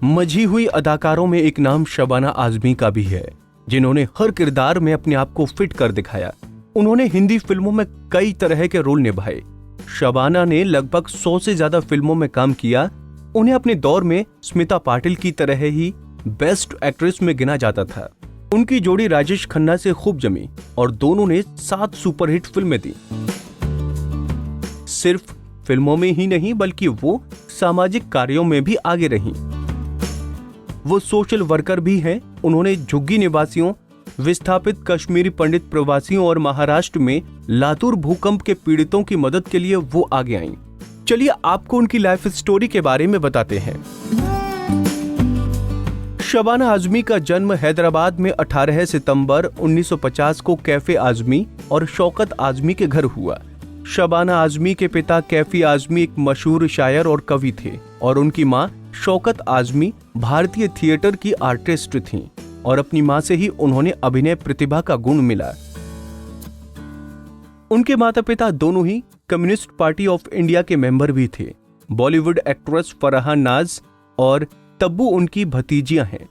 मजी हुई अदाकारों में एक नाम शबाना आजमी का भी है, जिन्होंने हर किरदार में अपने आप को फिट कर दिखाया। उन्होंने हिंदी फिल्मों में कई तरह के रोल निभाए। शबाना ने लगभग 100 से ज्यादा फिल्मों में काम किया। उन्हें अपने दौर में स्मिता पाटिल की तरह ही बेस्ट एक्ट्रेस में गिना जाता था। उनकी जोड़ी राजेश खन्ना से खूब जमी और दोनों ने 7 सुपरहिट फिल्में दी। सिर्फ फिल्मों में ही नहीं बल्कि वो सामाजिक कार्यों में भी आगे रहीं। वो सोशल वर्कर भी हैं। उन्होंने झुग्गी निवासियों, विस्थापित कश्मीरी पंडित प्रवासियों और महाराष्ट्र में लातूर भूकंप के पीड़ितों की मदद के लिए वो आगे आईं। चलिए आपको उनकी लाइफ स्टोरी के बारे में बताते हैं। शबाना आजमी का जन्म हैदराबाद में 18 सितंबर 1950 को कैफे आजमी और शौकत आजमी के घर हुआ। शबाना आजमी के पिता कैफी आजमी एक मशहूर शायर और कवि थे और उनकी मां शौकत आजमी भारतीय थिएटर की आर्टिस्ट थीं और अपनी मां से ही उन्होंने अभिनय प्रतिभा का गुण मिला। उनके माता पिता दोनों ही कम्युनिस्ट पार्टी ऑफ इंडिया के मेंबर भी थे। बॉलीवुड एक्ट्रेस फराह नाज और तब्बू उनकी भतीजियां हैं।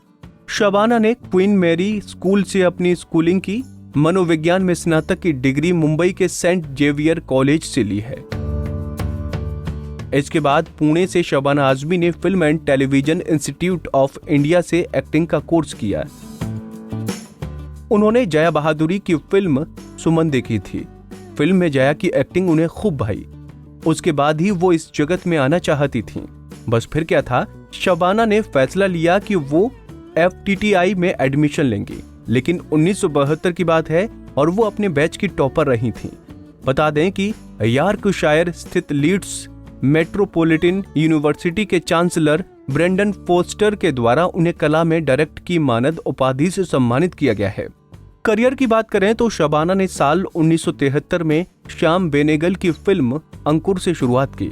शबाना ने क्वीन मैरी स्कूल से अपनी स्कूलिंग की। मनोविज्ञान में स्नातक की डिग्री मुंबई के सेंट जेवियर कॉलेज से ली है। इसके बाद पुणे से शबाना आजमी ने film and television institute of India से एक्टिंग का कोर्स किया। उन्होंने जया बहादुरी की फिल्म सुमन देखी थी। फिल्म में जया की एक्टिंग उन्हें खूब भाई। उसके बाद ही वो इस जगत में आना चाहती थीं। बस फिर क्या था, शबाना ने फैसला लिया कि वो FTTI में एडमिशन लेंगी। लेकिन 1972 की बात है और वो अपने बैच की टॉपर रही थीं। बता दें कि यॉर्कशायर स्थित लीड्स मेट्रोपॉलिटन यूनिवर्सिटी के चांसलर ब्रेंडन फोस्टर के द्वारा उन्हें कला में डायरेक्ट की मानद उपाधि से सम्मानित किया गया है। करियर की बात करें तो शबाना ने साल 1973 में श्याम बेनेगल की फिल्म अंकुर से शुरुआत की।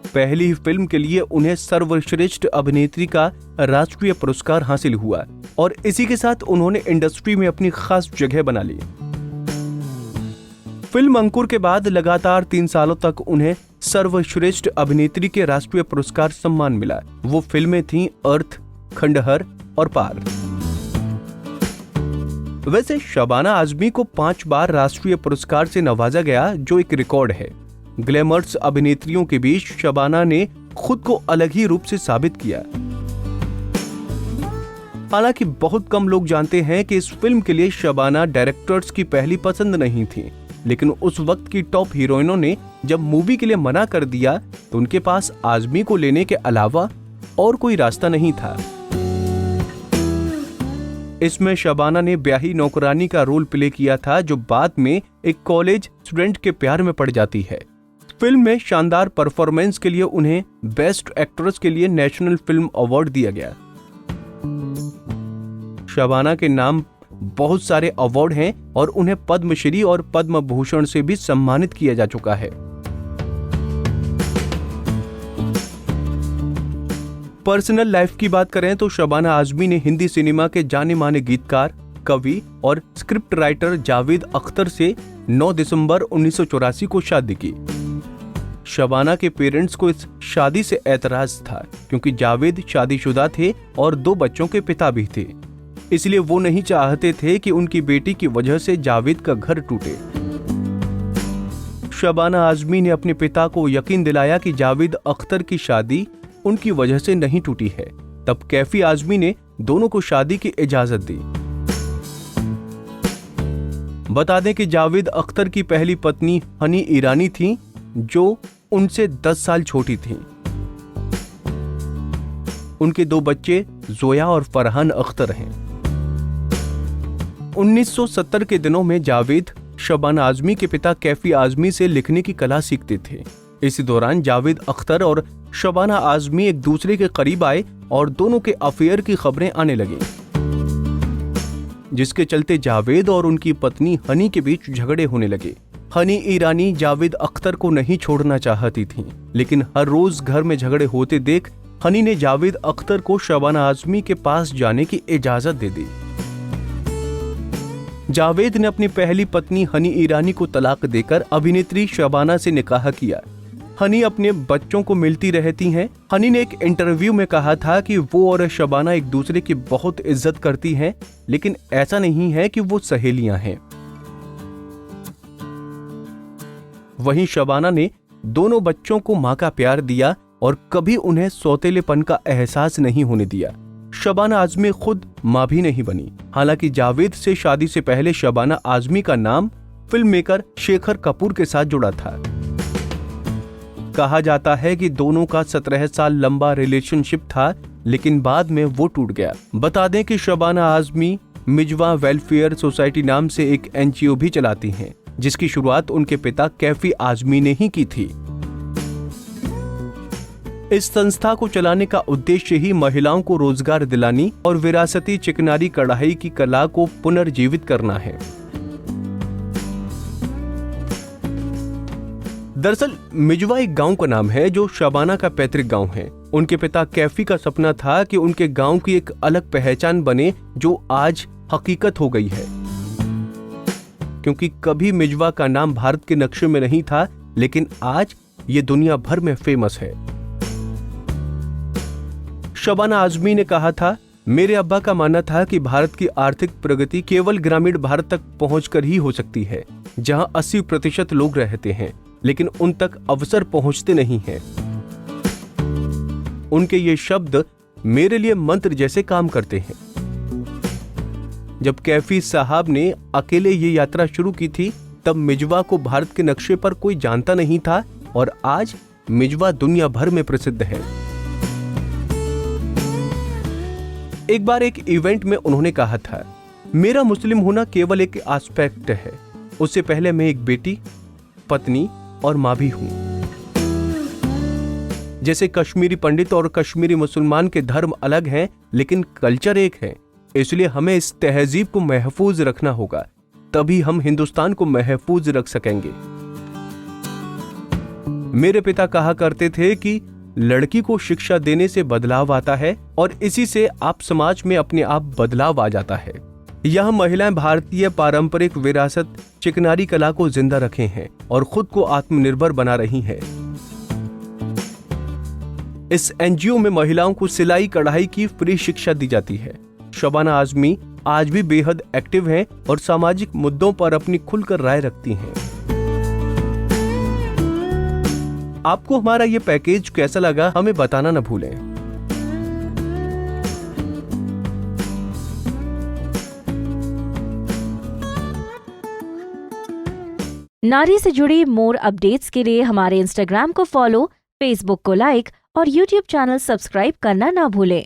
पहली ही फिल्म के लिए उन्हें सर्वश्रेष्ठ अभिनेत्री का राष्ट्रीय पुरस्कार हासिल हुआ और इसी के साथ उन्होंने इंडस्ट्री में अपनी खास जगह बना ली। फिल्म अंकुर के बाद लगातार 3 सालों तक उन्हें सर्वश्रेष्ठ अभिनेत्री के राष्ट्रीय पुरस्कार सम्मान मिला। वो फिल्में थीं अर्थ, खंडहर और पार। वैसे शबाना आजमी को 5 बार राष्ट्रीय पुरस्कार से नवाजा गया, जो एक रिकॉर्ड है। ग्लैमर्स अभिनेत्रियों के बीच शबाना ने खुद को अलग ही रूप से साबित किया। हालांकि बहुत कम लोग जानते हैं कि इस फिल्म के लिए शबाना डायरेक्टर्स की पहली पसंद नहीं थी, लेकिन उस वक्त की टॉप हीरोइनों ने जब मूवी के लिए मना कर दिया तो उनके पास आजमी को लेने के अलावा और कोई रास्ता नहीं था। इसमें शबाना ने ब्याही नौकरानी का रोल प्ले किया था, जो बाद में एक कॉलेज स्टूडेंट के प्यार में पड़ जाती है। फिल्म में शानदार परफॉर्मेंस के लिए उन्हें बेस्ट एक्ट्रेस के लिए नेशनल फिल्म अवार्ड दिया गया। शबाना के नाम बहुत सारे अवार्ड हैं और उन्हें पद्मश्री और पद्म भूषण से भी सम्मानित किया जा चुका है। पर्सनल लाइफ की बात करें तो शबाना आजमी ने हिंदी सिनेमा के जाने माने गीतकार, कवि और स्क्रिप्ट राइटर जावेद अख्तर से 9 दिसंबर 1984 को शादी की। शबाना के पेरेंट्स को इस शादी से ऐतराज था क्योंकि जावेद शादीशुदा थे और 2 बच्चों के पिता भी थे। इसलिए वो नहीं चाहते थे कि उनकी बेटी की वजह से जावेद का घर टूटे। शबाना आजमी ने अपने पिता को यकीन दिलाया कि जावेद अख्तर की शादी उनकी वजह से नहीं टूटी है। तब कैफी आजमी ने दोनों को शादी की इजाजत दी। बता दें कि जावेद अख्तर की पहली पत्नी हनी ईरानी थी, जो उनसे 10 साल छोटी थीं। उनके 2 बच्चे जोया और फरहान अख्तर हैं। 1970 के दिनों में जावेद शबाना आजमी के पिता कैफी आजमी से लिखने की कला सीखते थे। इसी दौरान जावेद अख्तर और शबाना आजमी एक दूसरे के करीब आए और दोनों के अफेयर की खबरें आने लगीं, जिसके चलते जावेद और उनकी पत्नी हनी के बीच झगड़े होने लगे। हनी ईरानी जावेद अख्तर को नहीं छोड़ना चाहती थीं, लेकिन हर रोज घर में झगड़े होते देख हनी ने जावेद अख्तर को शबाना आजमी के पास जाने की इजाजत दे दी। जावेद ने अपनी पहली पत्नी हनी ईरानी को तलाक देकर अभिनेत्री शबाना से निकाह किया। हनी अपने बच्चों को मिलती रहती हैं। हनी ने एक इंटरव्यू में कहा था कि वो और शबाना एक दूसरे की बहुत इज्जत करती हैं, लेकिन ऐसा नहीं है कि वो सहेलियां हैं। वहीं शबाना ने दोनों बच्चों को मां का प्यार दिया और कभी उन्हें सौतेलेपन का एहसास नहीं होने दिया। शबाना आजमी खुद मां भी नहीं बनी। हालांकि जावेद से शादी से पहले शबाना आजमी का नाम फिल्म मेकर शेखर कपूर के साथ जुड़ा था। कहा जाता है कि दोनों का 17 साल लंबा रिलेशनशिप था, लेकिन बाद में वो टूट गया। बता दें कि शबाना आजमी मिजवा वेलफेयर सोसाइटी नाम से एक NGO भी चलाती हैं, जिसकी शुरुआत उनके पिता कैफी आजमी ने ही की थी। इस संस्था को चलाने का उद्देश्य ही महिलाओं को रोजगार दिलानी और विरासती चिकनारी कढ़ाई की कला को पुनर्जीवित करना है। दरअसल मिजवा एक गांव का नाम है जो शबाना का पैतृक गांव है। उनके पिता कैफी का सपना था कि उनके गांव की एक अलग पहचान बने, जो आज हकीकत हो गई है। क्योंकि कभी मिजवा का नाम भारत के नक्शे में नहीं था, लेकिन आज ये दुनिया भर में फेमस है। शबाना आजमी ने कहा था, मेरे अब्बा का मानना था कि भारत की आर्थिक प्रगति केवल ग्रामीण भारत तक पहुंचकर ही हो सकती है, जहां 80% लोग रहते हैं, लेकिन उन तक अवसर पहुंचते नहीं हैं। उनके ये शब्द मेरे लिए मंत्र जैसे काम करते हैं। जब कैफी साहब ने अकेले ये यात्रा शुरू की थी, तब मिजवा को भारत के नक्शे पर कोई जानता नहीं था, और आज मिजवा दुनिया भर में प्रसिद्ध है। एक बार एक इवेंट में उन्होंने कहा था, मेरा मुस्लिम होना केवल एक एस्पेक्ट है, उससे पहले मैं एक बेटी, पत्नी और मां भी हूं। जैसे कश्मीरी पंडित और कश्मीरी मुसलमान के धर्म अलग हैं, लेकिन कल्चर एक है। इसलिए हमें इस तहजीब को महफूज रखना होगा, तभी हम हिंदुस्तान को महफूज रख सकेंगे। मेरे पिता कहा करते थे कि लड़की को शिक्षा देने से बदलाव आता है, और इसी से आप समाज में अपने आप बदलाव आ जाता है। यह महिलाएं भारतीय पारंपरिक विरासत चिकनारी कला को जिंदा रखे हैं और खुद को आत्मनिर्भर बना रही हैं। इस NGO में महिलाओं को सिलाई कढ़ाई की फ्री शिक्षा दी जाती है। शबाना आजमी आज भी बेहद एक्टिव हैं और सामाजिक मुद्दों पर अपनी खुलकर राय रखती हैं। आपको हमारा ये पैकेज कैसा लगा, हमें बताना न भूलें। नारी से जुड़ी मोर अपडेट्स के लिए हमारे इंस्टाग्राम को फॉलो, फेसबुक को लाइक और यूट्यूब चैनल सब्सक्राइब करना ना भूलें।